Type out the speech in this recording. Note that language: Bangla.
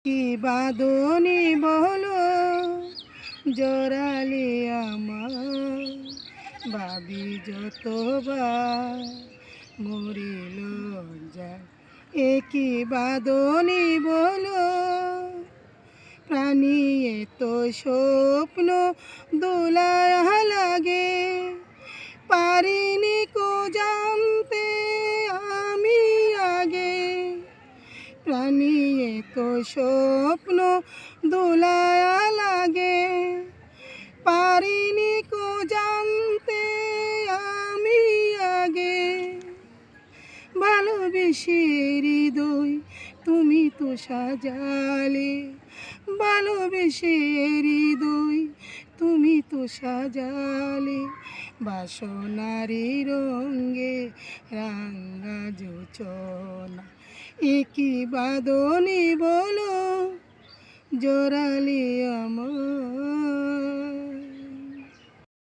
কি বাঁধনি বলো জড়ালে আমার, ভাবি যতবার মরিল যায়। এ কি বাঁধনি বলো, প্রাণী এত স্বপ্ন দোলায়া লাগে, পারিনি কো জানতে আমি আগে। প্রাণী এত স্বপ্ন দোলায়া লাগে, পারিনি কো জানতে আমি আগে। ভালোবেসে হৃদয় তুমি তো সাজালে, ভালোবেসে হৃদয় তুমি তো সাজালে, বাসনারি রঙে রাঙা যোচনা। এ কি বাঁধনি বলো জড়ালে আমার।